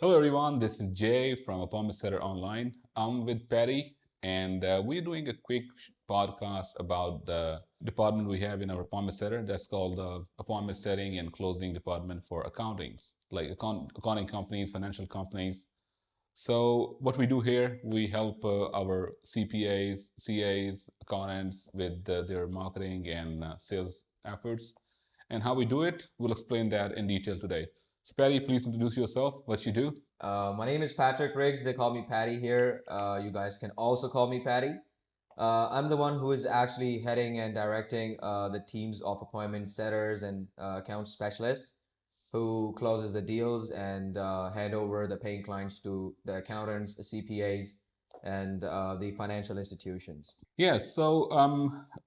Hello, everyone. This is Jay from Appointment Setter Online. I'm with Patty, and we're doing a quick podcast about the department we have in our Appointment Setter. That's called the Appointment Setting and Closing Department for accountings, like accounting companies, financial companies. So, what we do here, we help our CPAs, CAs, accountants with their marketing and sales efforts. And how we do it, we'll explain that in detail today. So, Patty, please introduce yourself, what you do. My name is Patrick Riggs. They call me Patty here. You guys can also call me Patty. I'm the one who is actually heading and directing the teams of appointment setters and account specialists who closes the deals and hand over the paying clients to the accountants, the CPAs, and the financial institutions. Yes, so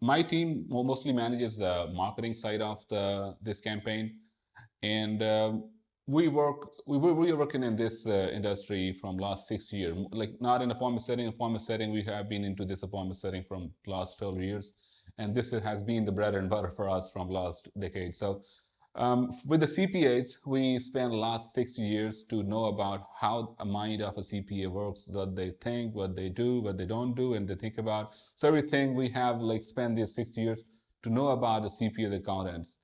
my team mostly manages the marketing side of this campaign, and we are working in this industry from last 6 years. Like not in appointment setting. Appointment setting, we have been into this appointment setting from last 12 years, and this has been the bread and butter for us from last decade. So with the CPAs, we spent the last 6 years to know about how a mind of a CPA works, what they think, what they do, what they don't do, and they think about. So everything we have like spent these 6 years to know about the CPA accountants.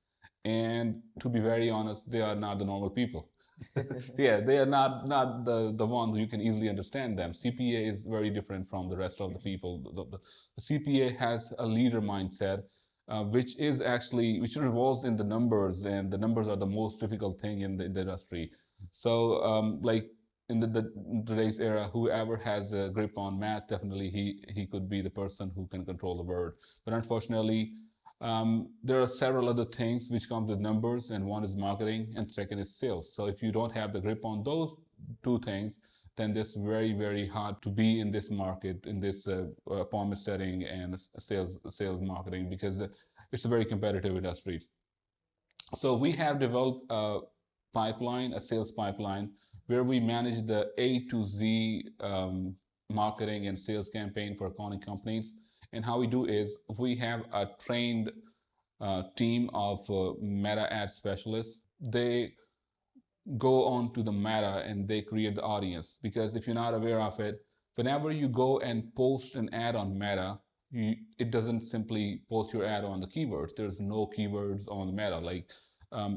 And to be very honest, they are not the normal people. Yeah, they are not the one who you can easily understand them. CPA is very different from the rest of the people. The CPA has a leader mindset, which revolves in the numbers, and the numbers are the most difficult thing in the industry. So like in today's era, whoever has a grip on math, definitely he could be the person who can control the world. But unfortunately, there are several other things which come with numbers, and one is marketing, and second is sales. So if you don't have the grip on those two things, then it's very hard to be in this market, in this appointment setting and sales marketing, because it's a very competitive industry. So we have developed a pipeline, a sales pipeline, where we manage the A to Z marketing and sales campaign for accounting companies. And how we do is we have a trained team of meta ad specialists. They go on to the meta and they create the audience, because if you're not aware of it, whenever you go and post an ad on meta, it doesn't simply post your ad on the keywords. There's no keywords on meta. Like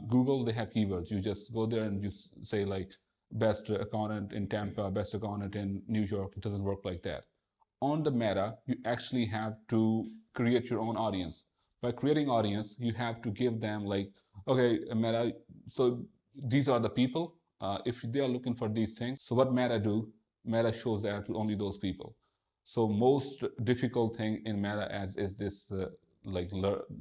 Google, they have keywords. You just go there and you say like best accountant in Tampa, best accountant in New York. It doesn't work like that. On the meta, you actually have to create your own audience. By creating audience, you have to give them like, okay, meta, so these are the people. If they are looking for these things, so what meta do? Meta shows that to only those people. So most difficult thing in meta ads is this, like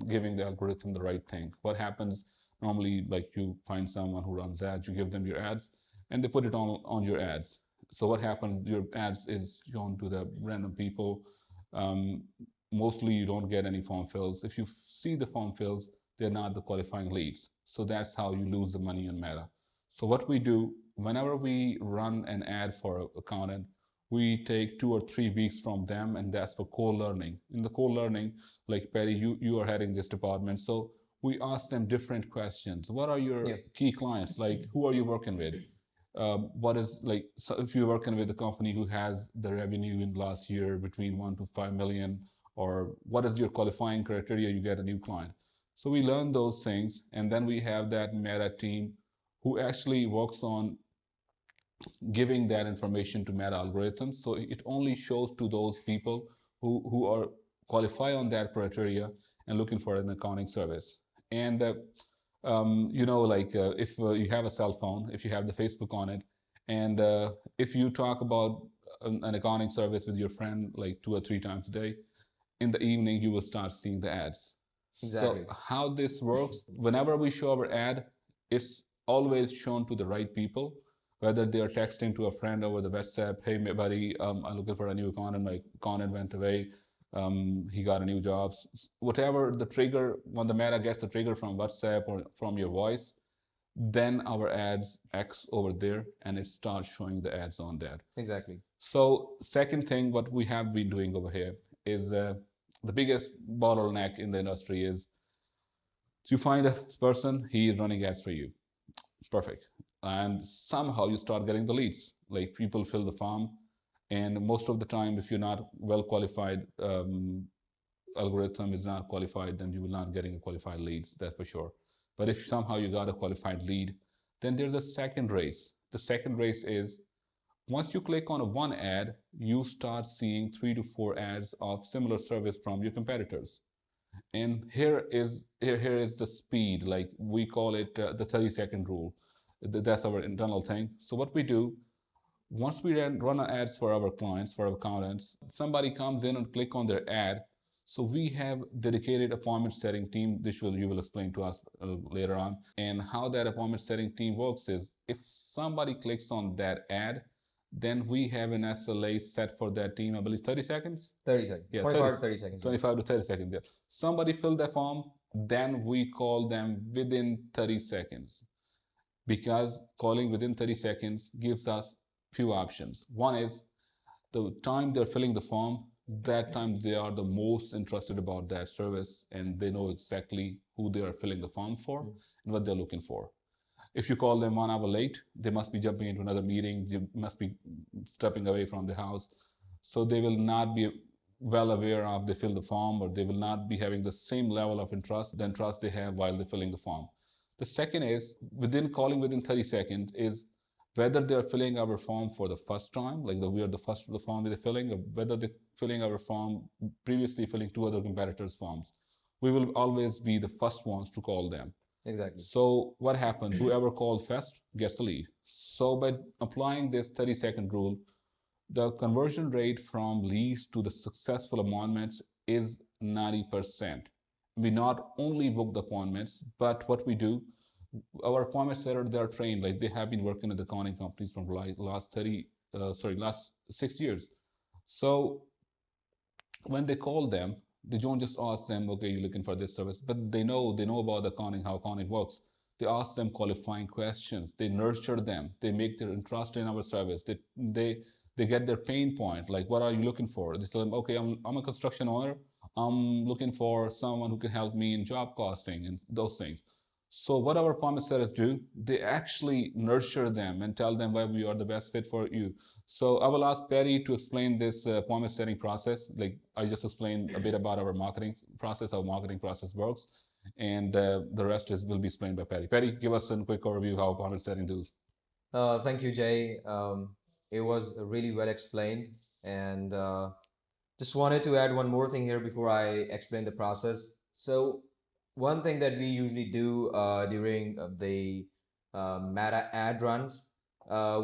giving the algorithm the right thing. What happens normally, like you find someone who runs ads, you give them your ads, and they put it on your ads. So what happens? Your ads is shown to the random people. Um, Mostly you don't get any form fills. If you see the form fills, they're not the qualifying leads. So that's how you lose the money on meta. So what we do, whenever we run an ad for an accountant, we take 2 or 3 weeks from them, and that's for co-learning. In the co-learning, like Perry, you are heading this department, so we ask them different questions. What are your key clients? Like, who are you working with? What is like, so if you're working with a company who has the revenue in last year between 1 to 5 million, or what is your qualifying criteria, you get a new client. So we learn those things, and then we have that meta team who actually works on giving that information to meta algorithms. So it only shows to those people who are qualify on that criteria and looking for an accounting service. And like if you have a cell phone, if you have the Facebook on it, and if you talk about an accounting service with your friend like 2 or 3 times a day, in the evening you will start seeing the ads. Exactly. So how this works, whenever we show our ad, it's always shown to the right people, whether they are texting to a friend over the WhatsApp, hey buddy, I'm looking for a new accountant, my accountant went away, he got a new job. Whatever the trigger, when the meta gets the trigger from WhatsApp or from your voice, then our ads X over there, and it starts showing the ads on that. Exactly. So second thing, what we have been doing over here is the biggest bottleneck in the industry is you find a person, he is running ads for you. Perfect. and somehow you start getting the leads. Like people fill the form, and most of the time, if you're not well qualified, algorithm is not qualified, then you will not getting a qualified leads. That's for sure. But if somehow you got a qualified lead, then there's a second race. The second race is once you click on a one ad, you start seeing 3 to 4 ads of similar service from your competitors. And here is the speed, like we call it the 30-second rule. That's our internal thing. So what we do, once we run ads for our clients, for our accountants, somebody comes in and click on their ad. So we have dedicated appointment setting team. This will you will explain to us later on. And how that appointment setting team works is if somebody clicks on that ad, then we have an SLA set for that team. I believe 30 seconds. 30 seconds. Yeah, 25 to 30 seconds. 25 to 30 seconds. Yeah. Somebody filled that form, then we call them within 30 seconds, because calling within 30 seconds gives us few options. One is the time they're filling the form, that time they are the most interested about that service, and they know exactly who they are filling the form for and what they're looking for. If you call them 1 hour late, they must be jumping into another meeting, they must be stepping away from the house. So they will not be well aware of they fill the form, or they will not be having the same level of interest they have while they're filling the form. The second is within calling within 30 seconds is whether they are filling our form for the first time, like we are the first of the form they're filling, or whether they're filling our form previously filling two other competitors' forms. We will always be the first ones to call them. Exactly. So what happens? Whoever calls first gets the lead. So by applying this 30-second rule, the conversion rate from leads to the successful appointments is 90%. We not only book the appointments, but what we do, our appointment setters, they are trained, like they have been working at the accounting companies from last 6 years. So when they call them, they don't just ask them, okay, you're looking for this service, but they know about the accounting, how accounting works. They ask them qualifying questions. They nurture them. They make their interest in our service. They get their pain point, like what are you looking for? They tell them, okay, I'm a construction owner. I'm looking for someone who can help me in job costing and those things. So what our promise setters do, they actually nurture them and tell them why we are the best fit for you. So I will ask Perry to explain this appointment setting process. Like I just explained a bit about our marketing process, how marketing process works, and the rest will be explained by Perry. Perry, give us a quick overview of how appointment setting does. Thank you, Jay. It was really well explained, and just wanted to add one more thing here before I explain the process. So, one thing that we usually do during the Meta ad runs,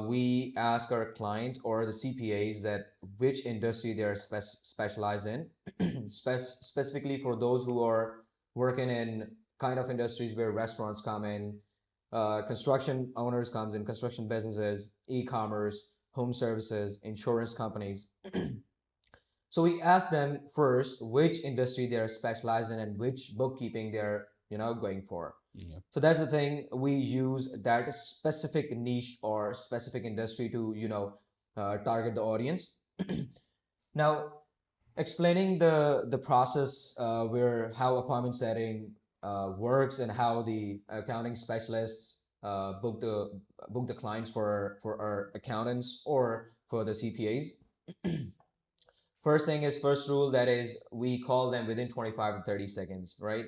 we ask our client or the CPAs that which industry they are specialized in, specifically for those who are working in kind of industries where restaurants come in, construction owners comes in, construction businesses, e-commerce, home services, insurance companies. So we ask them first which industry they're specialized in and which bookkeeping they're going for. Yeah. So that's the thing. We use that specific niche or specific industry to target the audience. Now, explaining the process where how appointment setting works and how the accounting specialists book the clients for our accountants or for the CPAs. First thing is first rule, that is we call them within 25 to 30 seconds, right?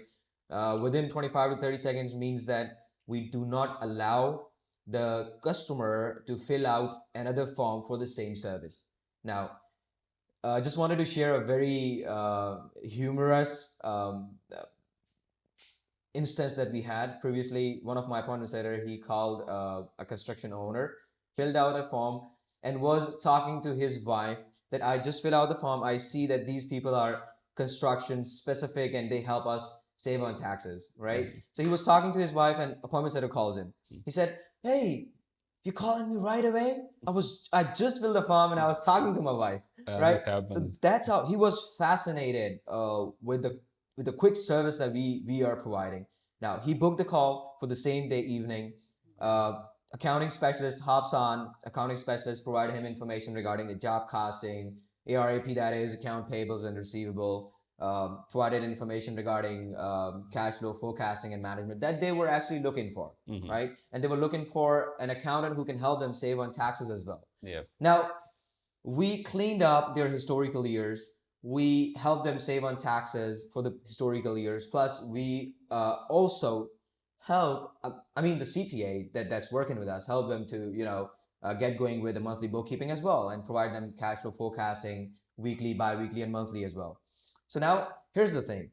Within 25 to 30 seconds means that we do not allow the customer to fill out another form for the same service. Now, just wanted to share a very humorous instance that we had previously. One of my appointment setter, he called a construction owner, filled out a form, and was talking to his wife that I just fill out the form. I see that these people are construction specific and they help us save on taxes, right? So he was talking to his wife, and appointment setter calls him. He said, "Hey, you calling me right away? I just filled the form and I was talking to my wife, right?" So that's how he was fascinated with the quick service that we are providing. Now he booked the call for the same day evening. Accounting specialist hops on. Accounting specialist provide him information regarding the job costing, ARAP, that is account payables and receivable, provided information regarding cash flow forecasting and management that they were actually looking for, right? And they were looking for an accountant who can help them save on taxes as well. Yeah. Now, we cleaned up their historical years. We helped them save on taxes for the historical years. Plus, we also help. I mean, the CPA that's working with us help them to get going with the monthly bookkeeping as well, and provide them cash flow forecasting weekly, bi-weekly, and monthly as well. So now here's the thing.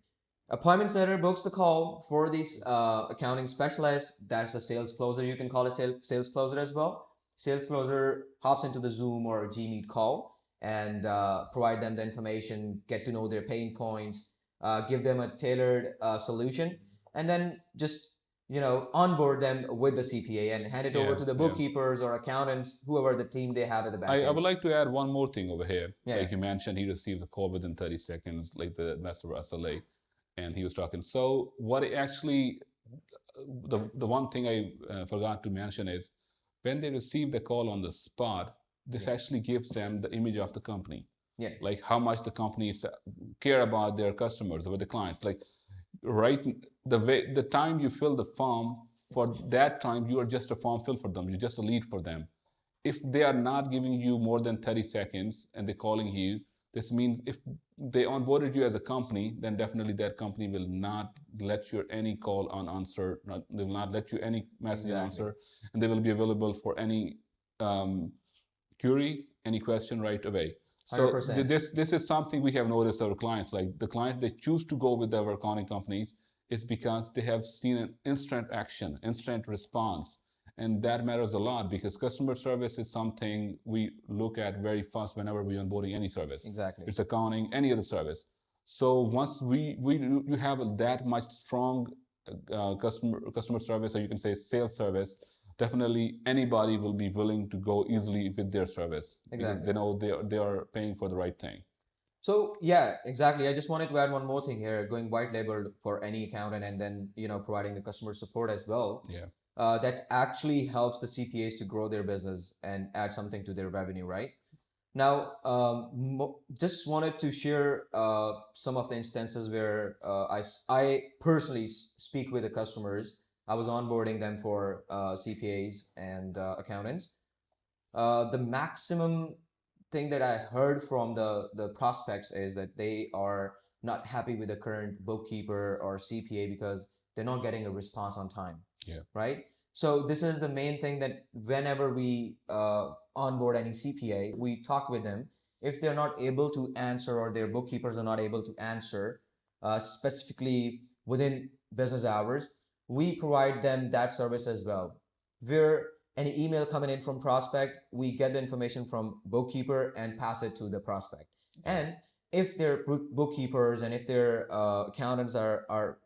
Appointment setter books the call for these accounting specialists. That's the sales closer. You can call it sales closer as well. Sales closer hops into the Zoom or G Meet call and provide them the information, get to know their pain points, give them a tailored solution, and then just onboard them with the CPA and hand it over to the bookkeepers or accountants, whoever the team they have at the back I end. would like to add one more thing over here. Yeah, like you mentioned, he received the call within 30 seconds, like the master SLA, and he was talking. So what actually, the one thing I forgot to mention is when they receive the call on the spot, this actually gives them the image of the company. Yeah. Like how much the companies care about their customers or the clients. Like right, the time you fill the form, for that time you are just a form fill for them. You're just a lead for them. If they are not giving you more than 30 seconds and they're calling you, this means if they onboarded you as a company, then definitely that company will not let you any call unanswered. They will not let you any message unanswered, and they will be available for any query, any question right away. So 100%. this is something we have noticed our clients. Like the clients, they choose to go with our accounting companies is because they have seen an instant action, instant response. And that matters a lot because customer service is something we look at very fast whenever we onboarding any service. Exactly. It's accounting, any other service. So once you have that much strong customer service, or you can say sales service, definitely anybody will be willing to go easily with their service. Exactly. Because they know they are paying for the right thing. So yeah, exactly. I just wanted to add one more thing here, going white labeled for any accountant and then providing the customer support as well. Yeah. That actually helps the CPAs to grow their business and add something to their revenue, right? Now, just wanted to share some of the instances where I personally speak with the customers. I was onboarding them for CPAs and accountants. The maximum thing that I heard from the prospects is that they are not happy with the current bookkeeper or CPA because they're not getting a response on time. Yeah. Right. So this is the main thing, that whenever we onboard any CPA, we talk with them. If they're not able to answer, or their bookkeepers are not able to answer specifically within business hours, we provide them that service as well. Where any email coming in from prospect, we get the information from bookkeeper and pass it to the prospect. And if their bookkeepers and if their accountants are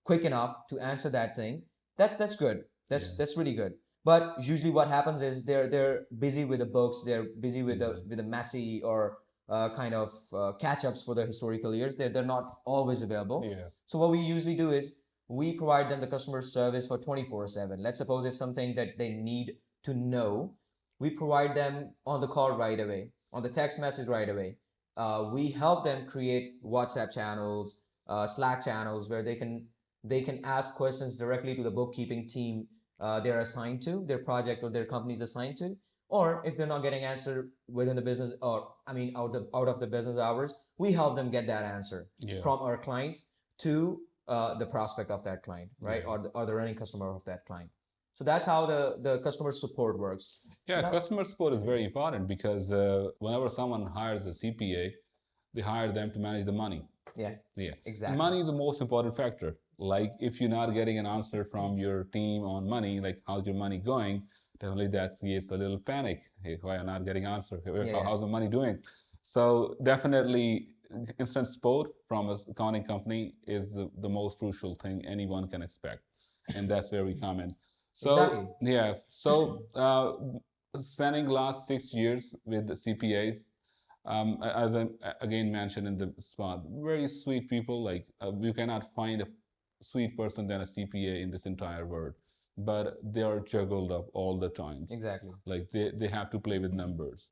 quick enough to answer that thing, that's good. That's really good. But usually what happens is they're busy with the books, they're busy with the messy or kind of catch-ups for the historical years. They're not always available. Yeah. So what we usually do is we provide them the customer service for 24/7. Let's suppose if something that they need to know, we provide them on the call right away, on the text message right away. We help them create WhatsApp channels, Slack channels, where they can ask questions directly to the bookkeeping team they're assigned to, their project or their company is assigned to. Or if they're not getting answer within the business, or I mean out of the business hours, we help them get that answer from our client to the prospect of that client, right? Or the running customer of that client. So that's how the customer support works. Yeah, customer support is very important because whenever someone hires a CPA, they hire them to manage the money. Yeah, exactly. Money is the most important factor. Like if you're not getting an answer from your team on money, like how's your money going, definitely that creates a little panic. Hey, why am I not getting answer? How's the money doing? So definitely instant support from an accounting company is the most crucial thing anyone can expect. And that's where we come in. So exactly. yeah, so spending last 6 years with the CPAs, as I again mentioned in the spot, very sweet people. Like you cannot find a sweet person than a CPA in this entire world, but they are juggled up all the times. Exactly. Like they have to play with numbers.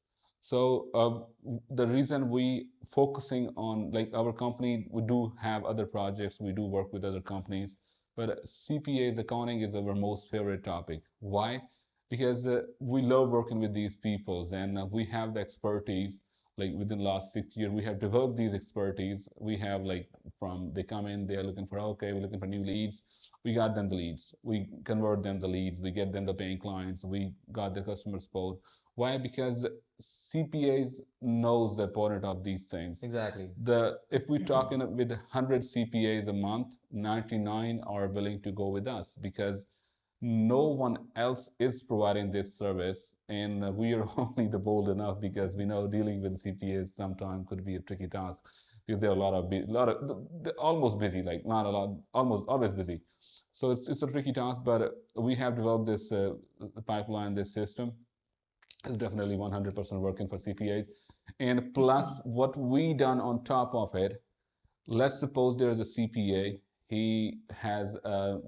So the reason we focusing on, like, our company, we do have other projects, we do work with other companies, but CPAs, accounting, is our most favorite topic. Why? Because we love working with these peoples, and we have the expertise. Like within the last 6 years, we have developed these expertise. We have, like, from they come in, they are looking for, okay, we're looking for new leads. We got them the leads. We convert them the leads. We get them the paying clients. We got the customer support. Why? Because CPAs knows the importance of these things. Exactly. The if we talk with 100 CPAs a month, 99 are willing to go with us because no one else is providing this service, and we are only the bold enough because we know dealing with CPAs sometimes could be a tricky task because there are a lot of they're almost busy, like not a lot, almost always busy. So it's a tricky task, but we have developed this pipeline, this system is definitely 100% working for CPAs. And plus, what we done on top of it, let's suppose there's a CPA, he has a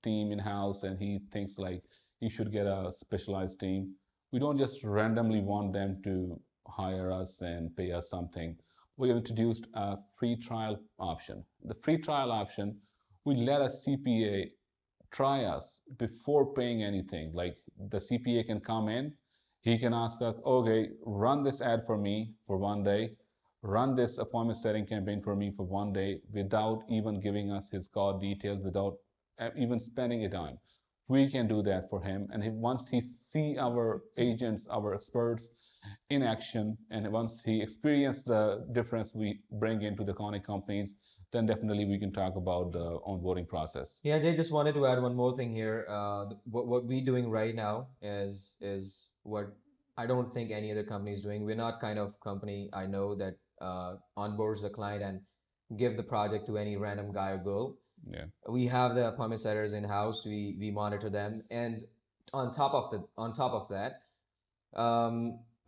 team in house and he thinks like he should get a specialized team. We don't just randomly want them to hire us and pay us something. We have introduced a free trial option. The free trial option, we let a CPA try us before paying anything. Like the CPA can come in, he can ask us, okay, run this ad for me for one day, run this appointment setting campaign for me for one day without even giving us his card details, without even spending a dime. We can do that for him. And once he see our agents, our experts in action, and once he experiences the difference we bring into the connect companies, then definitely we can talk about the onboarding process. Yeah, Jay, just wanted to add one more thing here. What we doing right now is what I don't think any other company is doing. We're not kind of company I know that onboards the client and give the project to any random guy or girl. Yeah. We have the appointment setters in house. We monitor them, and on top of that,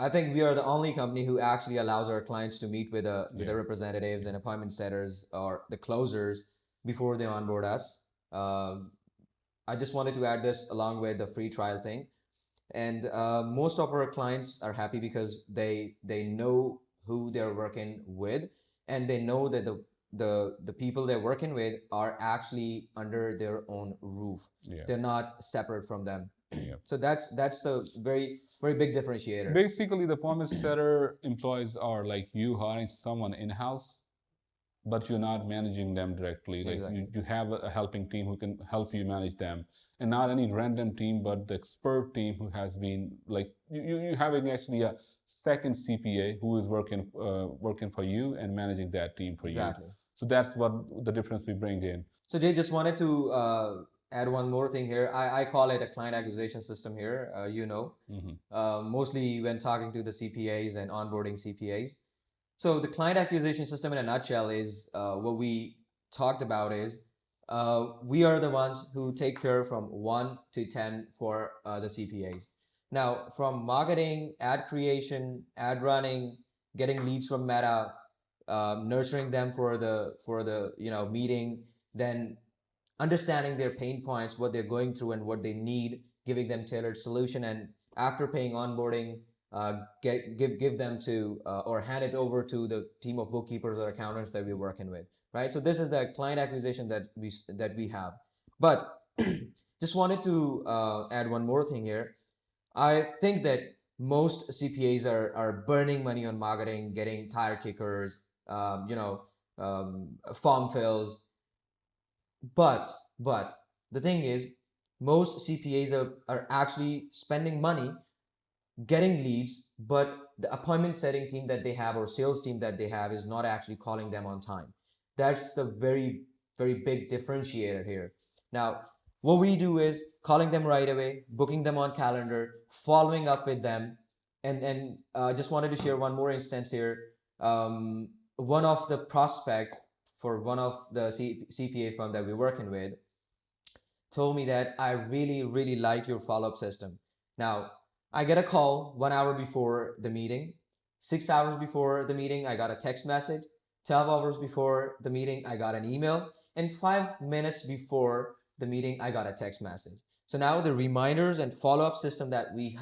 I think we are the only company who actually allows our clients to meet with the Yeah. representatives and appointment setters or the closers before they onboard us. Um, I just wanted to add this along with the free trial thing, and most of our clients are happy because they know who they're working with, and they know that the people they're working with are actually under their own roof. Yeah. They're not separate from them. Yeah. So that's the very big differentiator. Basically, the promise setter employees are like you hiring someone in house, but you're not managing them directly. Like Exactly. you have a helping team who can help you manage them, and not any random team, but the expert team who has been like you having actually a second CPA who is working for you and managing that team for you. Exactly. So that's what the difference we bring in. So Jay, just wanted to add one more thing here. I call it a client acquisition system here. Mostly when talking to the CPAs and onboarding CPAs. So the client acquisition system in a nutshell is what we talked about is we are the ones who take care from 1 to 10 for the CPAs. Now, from marketing, ad creation, ad running, getting leads from Meta, nurturing them for the meeting, then understanding their pain points, what they're going through, and what they need, giving them tailored solution, and after paying onboarding, give them to or hand it over to the team of bookkeepers or accountants that we're working with, right? So this is the client acquisition that we have. But just wanted to add one more thing here. I think that most CPAs are burning money on marketing, getting tire kickers, form fills, but the thing is, most CPAs are actually spending money getting leads, but the appointment setting team that they have or sales team that they have is not actually calling them on time. That's the very big differentiator here. Now, what we do is calling them right away, booking them on calendar, following up with them, and just wanted to share one more instance here. One of the prospect for one of the CPA firm that we're working with told me that I really like your follow-up system. Now, I get a call 1 hour before the meeting, 6 hours before the meeting, I got a text message, 12 hours before the meeting, I got an email, and 5 minutes before the meeting, I got a text message. So now the reminders and follow-up system that we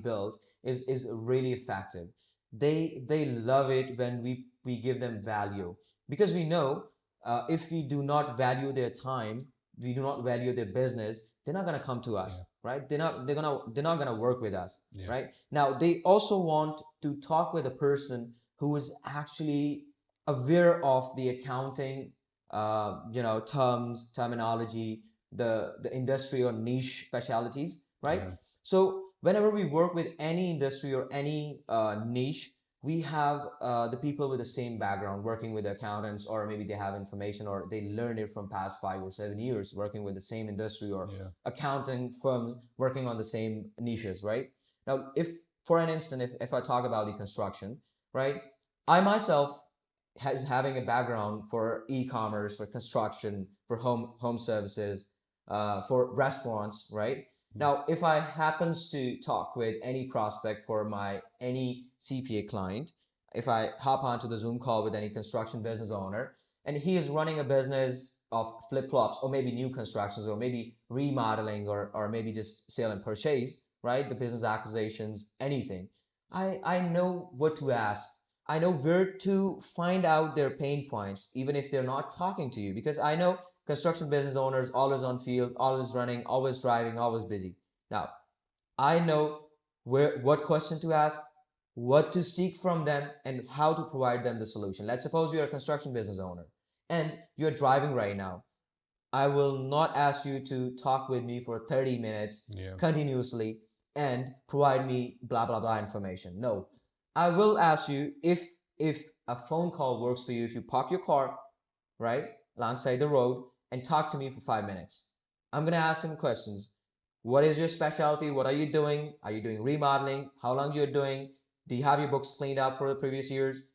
built is really effective. they love it when we give them value, because we know if we do not value their time, we do not value their business, they're not going to come to Yeah. us, right? They're not going to work with us, Yeah. right? Now they also want to talk with a person who is actually aware of the accounting, terms, terminology, the industry or niche specialities, right? Yeah. So whenever we work with any industry or any niche, we have the people with the same background working with accountants, or maybe they have information or they learn it from past 5 or 7 years working with the same industry, or Yeah. accounting firms working on the same niches, right? Now, if for an instant, if I talk about the construction, right, I myself has having a background for e-commerce, for construction, for home services, for restaurants, right? Mm. Now, if I happens to talk with any prospect for my any CPA client, if I hop onto the Zoom call with any construction business owner, and he is running a business of flip-flops, or maybe new constructions, or maybe remodeling, or maybe just sale and purchase, right? The business acquisitions, anything. I know what to ask. I know where to find out their pain points, even if they're not talking to you, because I know construction business owners always on field, always running, always driving, always busy. Now, I know what question to ask, what to seek from them, and how to provide them the solution. Let's suppose you're a construction business owner and you're driving right now. I will not ask you to talk with me for 30 minutes Yeah. continuously and provide me blah blah blah information. No. I will ask you if a phone call works for you, if you park your car, right, alongside the road and talk to me for 5 minutes. I'm gonna ask some questions. What is your specialty? What are you doing? Are you doing remodeling? How long you're doing? Do you have your books cleaned up for the previous years?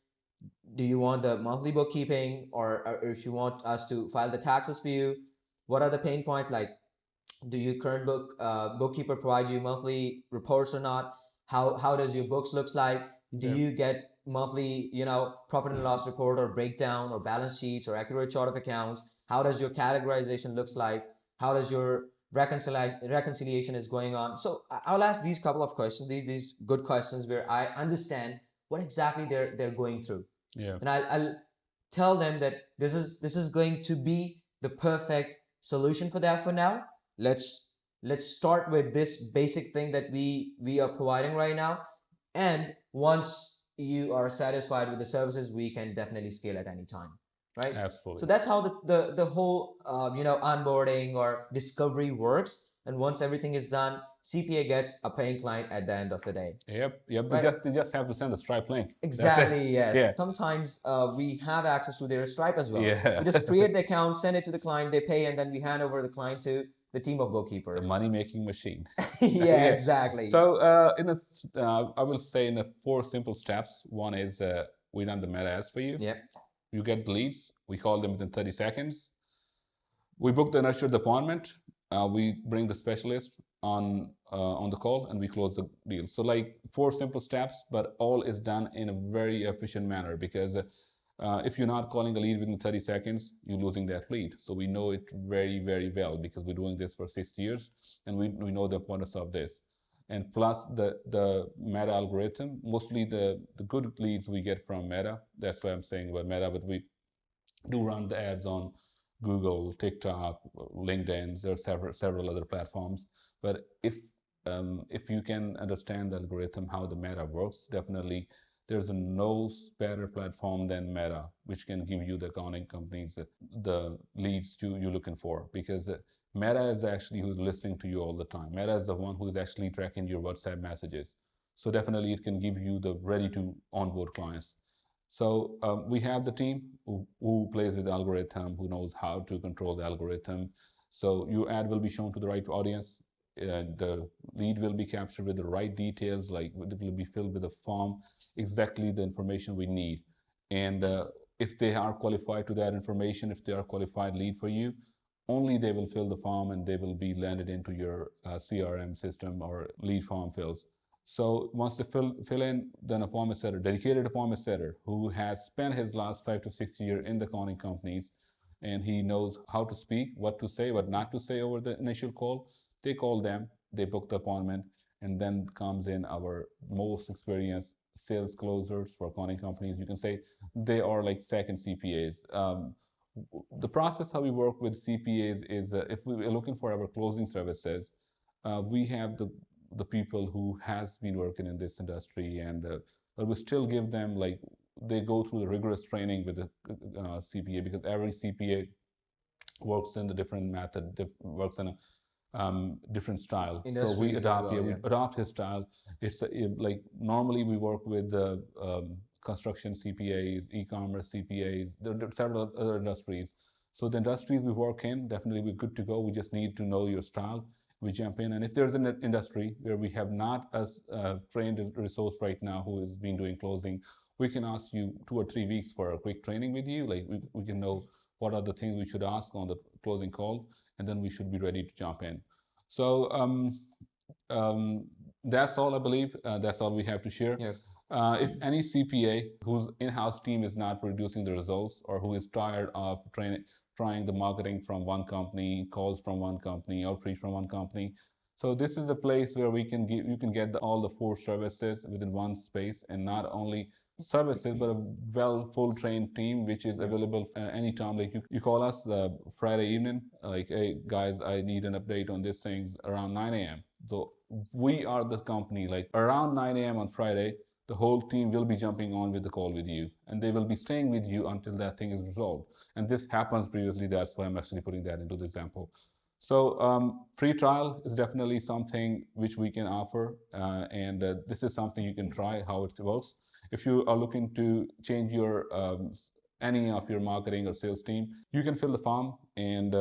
Do you want the monthly bookkeeping, or if you want us to file the taxes for you? What are the pain points? Like, do your current bookkeeper provide you monthly reports or not? How does your books looks like? Do Yeah. you get monthly, profit and loss report or breakdown or balance sheets or accurate chart of accounts? How does your categorization looks like? How does your reconciliation is going on? So I'll ask these couple of questions, these good questions where I understand what exactly they're going through, Yeah. and I'll tell them that this is going to be the perfect solution for that. For now, let's start with this basic thing that we are providing right now, and once you are satisfied with the services, we can definitely scale at any time, right? So Absolutely. that's how the whole onboarding or discovery works, and once everything is done, CPA gets a paying client at the end of the day, Yep. Yep. They right? just have to send the Stripe link. That's it. Exactly, yes. Yeah. Sometimes we have access to their Stripe as well. Yeah. We just create the account, send it to the client, they pay, and then we hand over the client to the team of The bookkeepers. money making machine. Yeah, Yeah. exactly. So I will say in the four simple steps. One is we run the meta ads for you. Yep. You get the leads. We call them within 30 seconds. We book the nurtured appointment. We bring the specialist on the call, and we close the deal. So like four simple steps, but all is done in a very efficient manner, because if you're not calling a lead within 30 seconds, you're losing that lead. So we know it very, very well, because we're doing this for 6 years, and we know the importance of this. And plus the Meta algorithm, mostly the good leads we get from Meta. That's why I'm saying about Meta, but we do run the ads on Google, TikTok, LinkedIn. There are several other platforms. But if you can understand the algorithm, how the Meta works, definitely there's no better platform than Meta, which can give you the accounting companies the leads you're looking for. Because Meta is actually who's listening to you all the time. Meta is the one who's actually tracking your WhatsApp messages. So definitely it can give you the ready to onboard clients. So we have the team who plays with the algorithm, who knows how to control the algorithm. So your ad will be shown to the right audience. The lead will be captured with the right details, like it will be filled with a form, exactly the information we need. And if they are qualified to that information, if they are qualified lead for you, only they will fill the form, and they will be landed into your CRM system or lead form fills. So once they fill in, then appointment setter, dedicated appointment setter, who has spent his last 5 to 6 years in the accounting companies, and he knows how to speak, what to say, what not to say over the initial call. They call them, they book the appointment, and then comes in our most experienced sales closers for accounting companies. You can say they are like second CPAs. The process how we work with CPAs is if we are looking for our closing services, we have the people who has been working in this industry, and but we still give them like they go through the rigorous training with the CPA, because every CPA works in the different method, works in a different style. So we Industries as adopt, yeah, well, we yeah. adopt his style. It's like normally we work with the construction CPAs, e-commerce CPAs. There are several other industries. So the industries we work in, definitely we're good to go. We just need to know your style. We jump in, and if there's an industry where we have not as trained resource right now who has been doing closing, we can ask you 2 or 3 weeks for a quick training with you. Like we can know what are the things we should ask on the closing call, and then we should be ready to jump in. So um, that's all I believe. That's all we have to share. Yeah. If any CPA whose in-house team is not producing the results, or who is tired of trying the marketing from one company, calls from one company, outreach from one company, so this is the place where you can get all the four services within one space, and not only services but a well full trained team which is Yeah. available anytime. Like you call us Friday evening, like, hey guys, I need an update on these things around 9 a.m. So we are the company, like around 9 a.m. on Friday, the whole team will be jumping on with the call with you, and they will be staying with you until that thing is resolved. And this happens previously, that's why I'm actually putting that into the example. So free trial is definitely something which we can offer, and this is something you can try how it works. If you are looking to change your any of your marketing or sales team, you can fill the form, and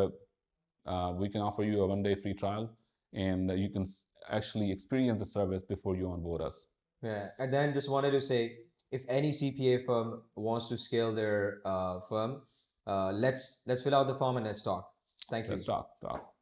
we can offer you a 1 day free trial, and you can actually experience the service before you onboard us. Yeah, and then just wanted to say, if any CPA firm wants to scale their firm, let's fill out the form and let's talk. Thank you. Let's talk.